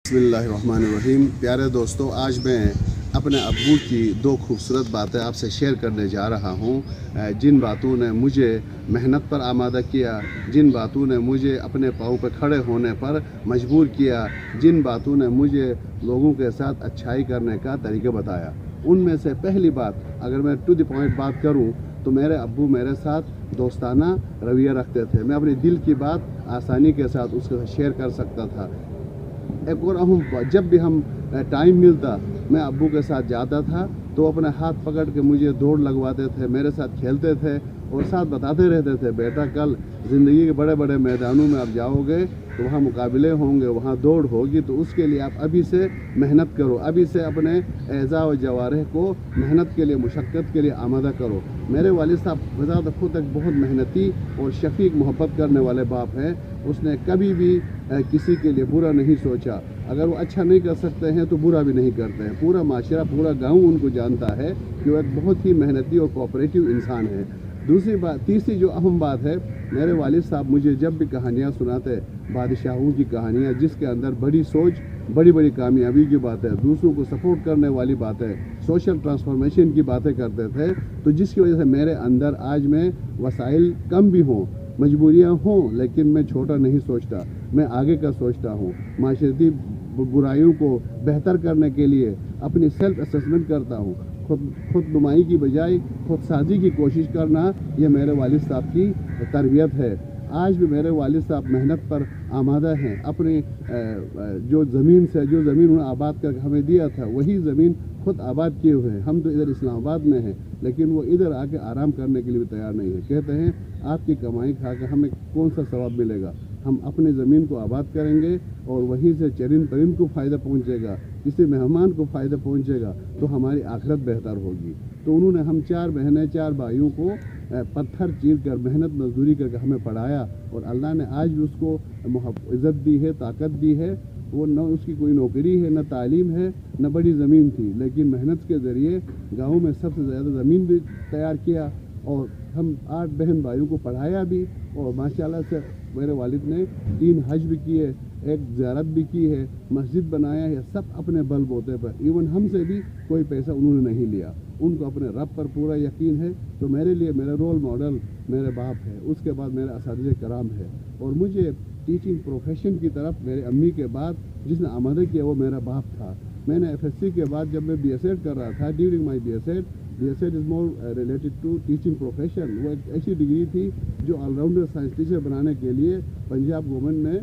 बिस्मिल्लाहिर्रहमानिर्रहीम। प्यारे दोस्तों, आज मैं अपने अब्बू की दो खूबसूरत बातें आपसे शेयर करने जा रहा हूँ। जिन बातों ने मुझे मेहनत पर आमादा किया, जिन बातों ने मुझे अपने पाँव पर खड़े होने पर मजबूर किया, जिन बातों ने मुझे लोगों के साथ अच्छाई करने का तरीका बताया, उनमें से पहली बात अगर मैं टू द पॉइंट बात करूँ तो मेरे अब्बू मेरे साथ दोस्ताना रवैया रखते थे। मैं अपने दिल की बात आसानी के साथ उसके साथ शेयर कर सकता था। एक और हम जब भी हम टाइम मिलता मैं अब्बू के साथ जाता था तो अपने हाथ पकड़ के मुझे दौड़ लगवाते थे, मेरे साथ खेलते थे और साथ बताते रहते थे, बेटा कल ज़िंदगी के बड़े बड़े मैदानों में आप जाओगे तो वहाँ मुकाबले होंगे, वहाँ दौड़ होगी, तो उसके लिए आप अभी से मेहनत करो, अभी से अपने एज़ा और जवारह को मेहनत के लिए, मुशक्क़त के लिए आमादा करो। मेरे वालिद साहब बज़ात खुद एक बहुत मेहनती और शफ़ीक मोहब्बत करने वाले बाप हैं। उसने कभी भी किसी के लिए बुरा नहीं सोचा। अगर वो अच्छा नहीं कर सकते हैं तो बुरा भी नहीं करते हैं। पूरा माशरा, पूरा गाँव उनको जानता है कि वो एक बहुत ही मेहनती और कोऑपरेटिव इंसान है। दूसरी बात, तीसरी जो अहम बात है, मेरे वालिद साहब मुझे जब भी कहानियाँ सुनाते, बादशाहों की कहानियाँ जिसके अंदर बड़ी सोच, बड़ी बड़ी कामयाबी की बातें, दूसरों को सपोर्ट करने वाली बातें, सोशल ट्रांसफॉर्मेशन की बातें करते थे, तो जिसकी वजह से मेरे अंदर आज में वसाइल कम भी हों, मजबूरियाँ हों, लेकिन मैं छोटा नहीं सोचता, मैं आगे का सोचता हूँ। माशरती बुराइयों को बेहतर करने के लिए अपनी सेल्फ असेसमेंट करता हूँ। खुद नुमाई की बजाय खुद साजी की कोशिश करना, ये मेरे वालिद साहब की तरबियत है। आज भी मेरे वालिद साहब मेहनत पर आमादा हैं। अपनी जो ज़मीन उन्होंने आबाद करके हमें दिया था, वही ज़मीन खुद आबाद किए हुए हैं। हम तो इधर इस्लामाबाद में हैं, लेकिन वो इधर आके आराम करने के लिए भी तैयार नहीं है। कहते हैं आपकी कमाई खा के हमें कौन सा सवाब मिलेगा। हम अपनी ज़मीन को आबाद करेंगे और वहीं से चरिंद परिंद को फ़ायदा पहुँचेगा, किसी मेहमान को फ़ायदा पहुँचेगा, तो हमारी आखिरत बेहतर होगी। तो उन्होंने हम 4 बहनें, 4 भाइयों को पत्थर चीर कर मेहनत मजदूरी करके हमें पढ़ाया और अल्लाह ने आज भी उसको इज़्ज़त दी है, ताकत दी है। वो न उसकी कोई नौकरी है, न तालीम है, न बड़ी ज़मीन थी, लेकिन मेहनत के ज़रिए गाँव में सबसे ज़्यादा ज़मीन भी तैयार किया और हम 8 बहन भाइयों को पढ़ाया भी। और माशाल्लाह से मेरे वालिद ने 3 हज भी किए, एक ज़ियारत भी की है, मस्जिद बनाया है, सब अपने बल बोते पर। इवन हमसे भी कोई पैसा उन्होंने नहीं लिया। उनको अपने रब पर पूरा यकीन है। तो मेरे लिए मेरा रोल मॉडल मेरे बाप है, उसके बाद मेरा असातिज़े कराम है। और मुझे टीचिंग प्रोफेशन की तरफ मेरे अम्मी के बाद जिसने आमादा किया वो मेरा बाप था। मैंने FSC के बाद जब मैं BSED कर रहा था, during my BSED is more related to teaching profession. वो एक ऐसी डिग्री थी जो ऑलराउंडर साइंस टीचर बनाने के लिए पंजाब गवर्नमेंट ने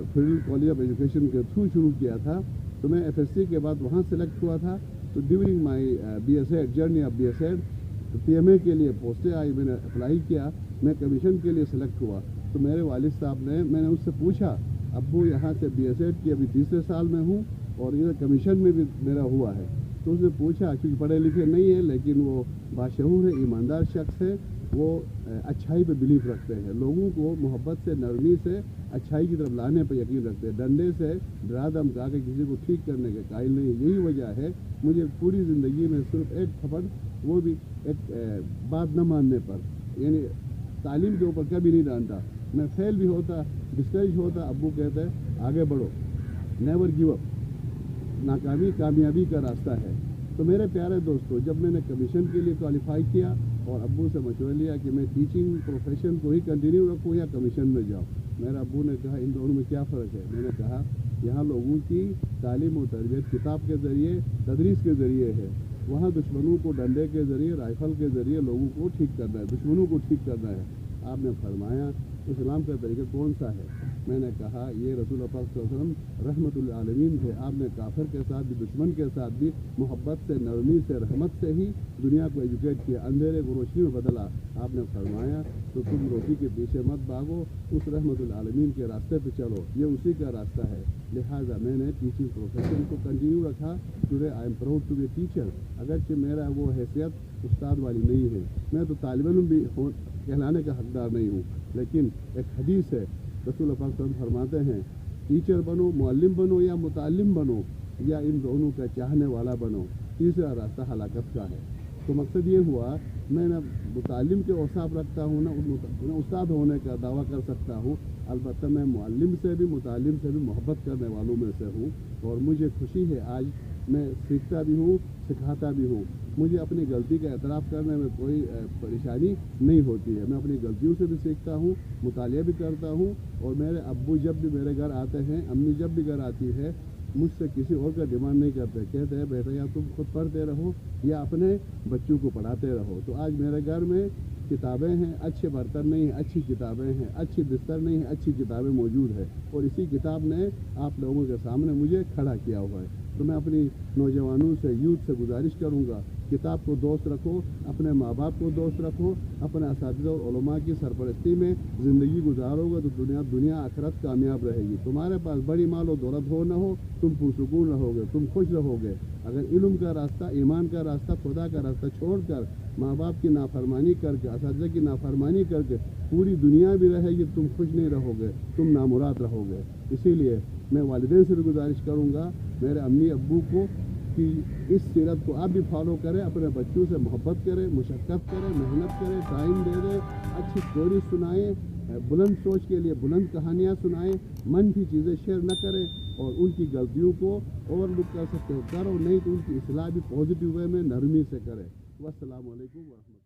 फेडरल कॉलेज ऑफ एजुकेशन के थ्रू शुरू किया था। तो मैं FSC के बाद वहाँ सेलेक्ट हुआ था। तो during my BSED journey of BSED PMA के लिए पोस्टें आई, मैंने अप्लाई किया, मैं कमीशन के लिए सेलेक्ट हुआ। तो मेरे वालिद साहब ने, मैंने उससे पूछा, अब्बू यहाँ से BSED की अभी 3रे साल में हूँ और इधर कमीशन में भी मेरा हुआ है। तो उसने पूछा, क्योंकि पढ़े लिखे नहीं है लेकिन वो बाशऊर है, ईमानदार शख्स है, वो अच्छाई पे बिलीव रखते हैं, लोगों को मोहब्बत से, नरमी से अच्छाई की तरफ लाने पर यकीन रखते हैं, डंडे से डरा धमका के किसी को ठीक करने के कायल नहीं। यही वजह है मुझे पूरी ज़िंदगी में सिर्फ एक थप्पड़, वो भी एक बात न मानने पर, यानी तालीम के ऊपर कभी नहीं डांटा। मैं फेल भी होता, डिस्करेज होता, अब्बू कहते आगे बढ़ो, नेवर गिव अप, नाकामी कामयाबी का रास्ता है। तो मेरे प्यारे दोस्तों, जब मैंने कमीशन के लिए क्वालिफाई किया और अब्बू से मशवरा लिया कि मैं टीचिंग प्रोफेशन को ही कंटिन्यू रखूँ या कमीशन में जाऊँ, मेरे अब्बू ने कहा इन दोनों में क्या फ़र्क है। मैंने कहा यहाँ लोगों की तालीम और तरबियत किताब के ज़रिए, तदरीस के ज़रिए है, वहाँ दुश्मनों को डंडे के ज़रिए, राइफ़ल के ज़रिए लोगों को ठीक करना है, दुश्मनों को ठीक करना है। आपने फरमाया इस्लाम का तरीका कौन सा है। मैंने कहा ये रसूल पाक सल्लल्लाहु अलैहि वसल्लम रहमतुल आलमीन थे। आपने काफिर के साथ भी, दुश्मन के साथ भी मोहब्बत से, नरमी से, रहमत से ही दुनिया को एजुकेट किया, अंधेरे को रोशनी में बदला। आपने फरमाया तो तुम रोटी के पीछे मत भागो, उस रहमतुल आलमीन के रास्ते पे चलो, ये उसी का रास्ता है। लिहाजा मैंने टीचिंग प्रोफेशन को कंटिन्यू रखा। Today I am proud to be teacher. अगरचे मेरा वो हैसियत उस्ताद वाली नहीं है, मैं तो तालिब इल्म भी कहलाने का हकदार नहीं हूँ, लेकिन एक हदीस है, रसूल पाक सल्लल्लाहु अलैहि वसल्लम फरमाते हैं टीचर बनो, मुअल्लिम बनो या मुतालिम बनो, या इन दोनों का चाहने वाला बनो, तीसरा रास्ता हलाकत का है। तो मकसद ये हुआ, मैं ना मुतालिम के औसाफ रखता हूँ ना उस्ताद होने का दावा कर सकता हूँ, अलबत्ता मैं मुअल्लिम से भी मुतालिम से भी मोहब्बत करने वालों में से हूँ। और मुझे खुशी है आज मैं सीखता भी हूँ, सिखाता भी हूँ। मुझे अपनी गलती का एतराफ़ करने में कोई परेशानी नहीं होती है। मैं अपनी गलतियों से भी सीखता हूँ, मुतालिया भी करता हूँ। और मेरे अब्बू जब भी मेरे घर आते हैं, अम्मी जब भी घर आती है, मुझसे किसी और का डिमांड नहीं करते। कहते हैं बेटा या तुम खुद पढ़ते रहो या अपने बच्चों को पढ़ाते रहो। तो आज मेरे घर में किताबें हैं, अच्छे बर्तन नहीं हैं, अच्छी किताबें हैं, अच्छी बिस्तर नहीं है, अच्छी किताबें मौजूद है। और इसी किताब ने आप लोगों के सामने मुझे खड़ा किया हुआ है। तो मैं अपनी नौजवानों से, यूथ से गुजारिश करूँगा, किताब को दोस्त रखो, अपने माँ बाप को दोस्त रखो, अपने असातिज़ा और उलमा की सरपरस्ती में ज़िंदगी गुजारोगे तो दुनिया आखिरत कामयाब रहेगी। तुम्हारे पास बड़ी माल और दौलत हो ना हो, तुम पुरसुकून रहोगे, तुम खुश रहोगे। अगर इल्म का रास्ता, ईमान का रास्ता, खुदा का रास्ता छोड़कर माँ बाप की नाफरमानी करके, असातिज़ा की नाफरमानी करके पूरी दुनिया भी रहेगी, तुम खुश नहीं रहोगे, तुम नामुराद रहोगे। इसीलिए मैं वालिदैन से भी गुजारिश करूँगा, मेरे अम्मी अब्बू को, कि इस सीरत को आप भी फॉलो करें, अपने बच्चों से मोहब्बत करें, मुशक्क़त करें, मेहनत करें, टाइम दे दें, अच्छी स्टोरी सुनाएं, बुलंद सोच के लिए बुलंद कहानियाँ सुनाएं, मनफी चीज़ें शेयर न करें। और उनकी गलतियों को ओवरलुक कर सकते हो करो, नहीं तो उनकी इस्लाह भी पॉजिटिव वे में नरमी से करें। वस्सलामु अलैकुम व रहमतुल्लाह।